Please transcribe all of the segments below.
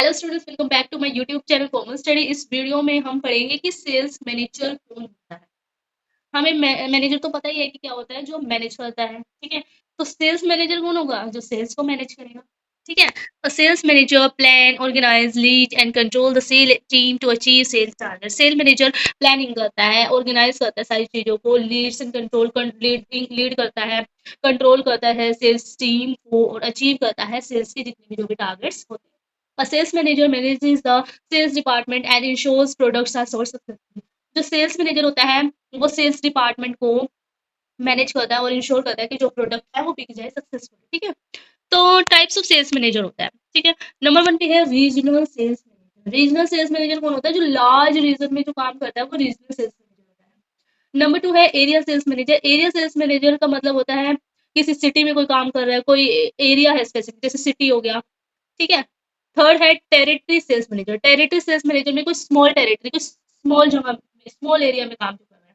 Hello students, welcome back to my YouTube channel common study. इस video में हम पढ़ेंगे कि सेल्स मैनेजर कौन होता है। हमें मैनेजर तो पता ही है कि क्या होता है, जो मैनेज करता है। ठीक है, तो सेल्स मैनेजर कौन होगा? जो सेल्स को मैनेज करेगा। ठीक है, तो sales manager plan, organise, lead and control the sale team to achieve sales target. Sale manager planning करता है, ऑर्गेनाइज करता है सारी चीजों को, लीड्स एंड कंट्रोल लीड करता है, कंट्रोल करता है सेल्स टीम को और अचीव करता है सेल्स के जितने भी जो भी टारगेट्स होते हैं। A sales manager manages the sales department and ensures products are sold successfully. जो सेल्स मैनेजर होता है वो सेल्स डिपार्टमेंट को मैनेज करता है और इंश्योर करता है कि जो प्रोडक्ट है वो बिक जाए सक्सेसफुली। ठीक है, तो टाइप्स ऑफ सेल्स मैनेजर होता है। ठीक है, नंबर 1 पे है regional sales manager. Regional sales manager कौन होता है? जो लार्ज रीजन में जो काम करता है वो रीजनल सेल्स मैनेजर होता है। नंबर 2 है area sales manager. Area sales manager का मतलब होता है किसी सिटी में कोई काम कर रहा है, कोई एरिया है स्पेसिफिक, जैसे सिटी हो गया। ठीक है, थर्ड है territory sales manager. Territory sales manager में कोई स्मॉल टेरिटरी, कोई स्मॉल जगह, स्मॉल एरिया में काम कर रहा है।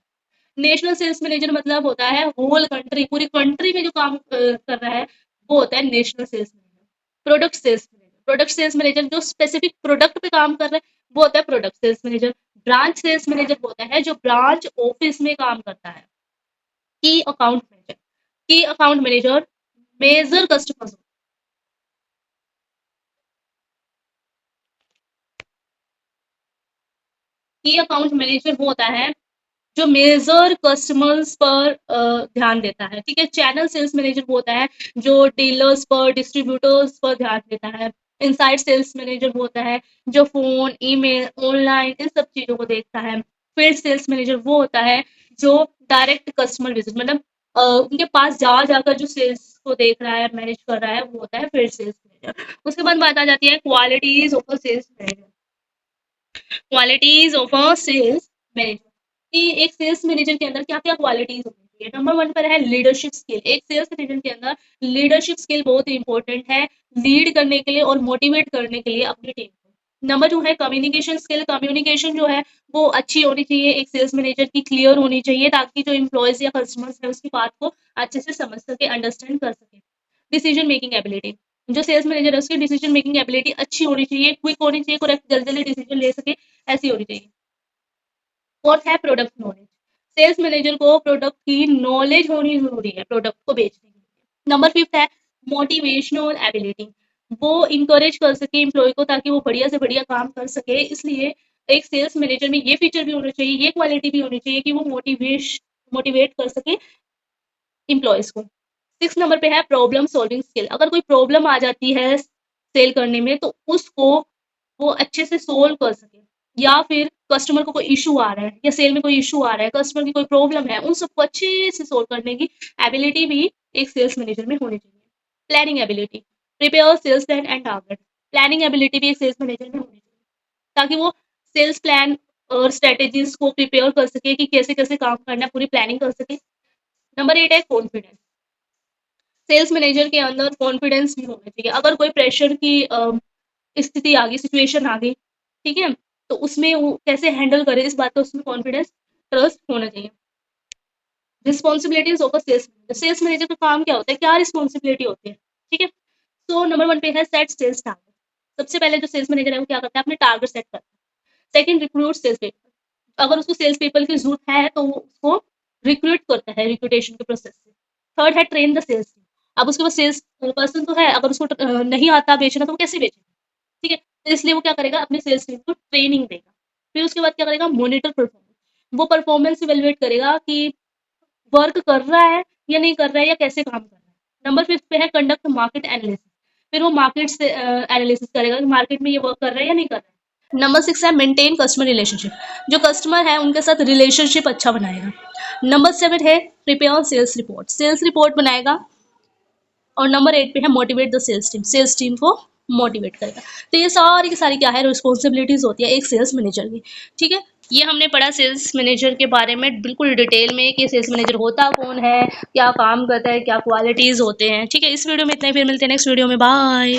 नेशनल सेल्स मैनेजर मतलब होता है होल कंट्री, पूरी कंट्री में जो काम कर रहा है वो होता है national sales manager. Product sales manager, product sales manager जो स्पेसिफिक प्रोडक्ट पे काम कर रहा है वो होता है product sales manager. Branch sales manager होता है जो ब्रांच ऑफिस में काम करता है। की अकाउंट मैनेजर, की अकाउंट मैनेजर मेजर कस्टमर्स। की अकाउंट मैनेजर वो होता है जो मेजर कस्टमर्स पर ध्यान देता है। ठीक है, चैनल सेल्स मैनेजर वो होता है जो डीलर्स पर, डिस्ट्रीब्यूटर्स पर ध्यान देता है। इनसाइड सेल्स मैनेजर वो होता है जो फोन, ईमेल, ऑनलाइन इन सब चीजों को देखता है। फील्ड सेल्स मैनेजर वो होता है जो डायरेक्ट कस्टमर विजिट, मतलब उनके पास जा जाकर जो सेल्स को देख रहा है, मैनेज कर रहा है, वो होता है फील्ड सेल्स मैनेजर। उसके बाद बात आ जाती है qualities of a sales manager. Qualities of a sales manager कि एक सेल्स मैनेजर के अंदर क्या क्या क्वालिटीज होनी चाहिए। नंबर 1 पर है लीडरशिप स्किल। एक सेल्स मैनेजर के अंदर लीडरशिप स्किल बहुत इंपॉर्टेंट है, लीड करने के लिए और मोटिवेट करने के लिए अपनी टीम को। नंबर 2 है कम्युनिकेशन स्किल। कम्युनिकेशन जो है वो अच्छी होनी चाहिए, एक सेल्स मैनेजर की क्लियर होनी चाहिए ताकि जो एम्प्लॉयज या कस्टमर्स है उसकी बात को अच्छे से समझ सके, अंडरस्टैंड कर सके। डिसीजन मेकिंग एबिलिटी, जो सेल्स मैनेजर है उसकी डिसीजन मेकिंग एबिलिटी अच्छी होनी चाहिए, क्विक होनी चाहिए, करेक्ट जल्दी जल्दी डिसीजन ले सके, ऐसी होनी चाहिए। फोर्थ है प्रोडक्ट नॉलेज। सेल्स मैनेजर को प्रोडक्ट की नॉलेज होनी जरूरी है प्रोडक्ट को बेचने के लिए। नंबर 5 है मोटिवेशनल एबिलिटी। वो इंकरेज कर सके एम्प्लॉय को ताकि वो बढ़िया से बढ़िया काम कर सके, इसलिए एक सेल्स मैनेजर में ये फीचर भी होना चाहिए, ये क्वालिटी भी होनी चाहिए कि वो मोटिवेट कर सके एम्प्लॉयज को। 6 नंबर पे है प्रॉब्लम सॉल्विंग स्किल। अगर कोई प्रॉब्लम आ जाती है सेल करने में तो उसको वो अच्छे से सोल्व कर सके, या फिर कस्टमर को कोई इशू आ रहा है या सेल में कोई इशू आ रहा है, कस्टमर की कोई प्रॉब्लम है, उन सबको अच्छे से सोल्व करने की एबिलिटी भी एक सेल्स मैनेजर में होनी चाहिए। Planning ability, prepare sales plan and target. Planning ability भी एक सेल्स मैनेजर में होनी चाहिए ताकि वो सेल्स प्लान और स्ट्रेटेजीज को प्रिपेयर कर सके कि कैसे कैसे काम करना है, पूरी प्लानिंग कर सके। नंबर 8 है कॉन्फिडेंस। सेल्स मैनेजर के अंदर कॉन्फिडेंस भी होना चाहिए। अगर कोई प्रेशर की स्थिति आ गई, सिचुएशन आ गई, ठीक है, तो उसमें वो कैसे हैंडल करे, इस बात का उसमें कॉन्फिडेंस, ट्रस्ट होना चाहिए। Responsibilities of a sales manager. Sales manager का काम क्या होता है, क्या रिस्पॉन्सिबिलिटी होती है? ठीक है, तो नंबर 1 पे है सेट सेल्स टारगेट। सबसे पहले जो सेल्स मैनेजर है वो क्या करता है, अपने टारगेट सेट करता है। Second, recruit sales people. अगर उसको सेल्स पीपल की जरूरत है तो वो उसको रिक्रूट करता है रिक्रूटेशन के प्रोसेस से। थर्ड है ट्रेन द सेल्स। अब उसके पास सेल्स पर्सन तो है, अगर उसको नहीं आता बेचना तो वो कैसे बेचेगा? ठीक है, तो इसलिए वो क्या करेगा, अपने सेल्स टीम को ट्रेनिंग देगा। फिर उसके बाद क्या करेगा, मॉनिटर परफॉर्मेंस। वो परफॉर्मेंस इवेलुएट करेगा कि वर्क कर रहा है या नहीं कर रहा है, या कैसे काम कर रहा है। नंबर 5 पे है कंडक्ट मार्केट एनालिसिस। फिर वो मार्केट से एनालिसिस करेगा कि मार्केट में ये वर्क कर रहा है या नहीं कर रहा है। नंबर 6 है मेंटेन कस्टमर रिलेशनशिप। जो कस्टमर है उनके साथ रिलेशनशिप अच्छा बनाएगा। नंबर 7 है prepare sales report. Sales report बनाएगा। और नंबर 8 पे है मोटिवेट द सेल्स टीम को मोटिवेट करेगा। तो ये सारी की सारी क्या है, रिस्पॉन्सिबिलिटीज होती है एक सेल्स मैनेजर की। ठीक है, ये हमने पढ़ा सेल्स मैनेजर के बारे में बिल्कुल डिटेल में कि सेल्स मैनेजर होता कौन है, क्या काम करता है, क्या क्वालिटीज होते हैं। ठीक है, इस वीडियो में इतना ही, फिर मिलते हैं नेक्स्ट वीडियो में। बाय।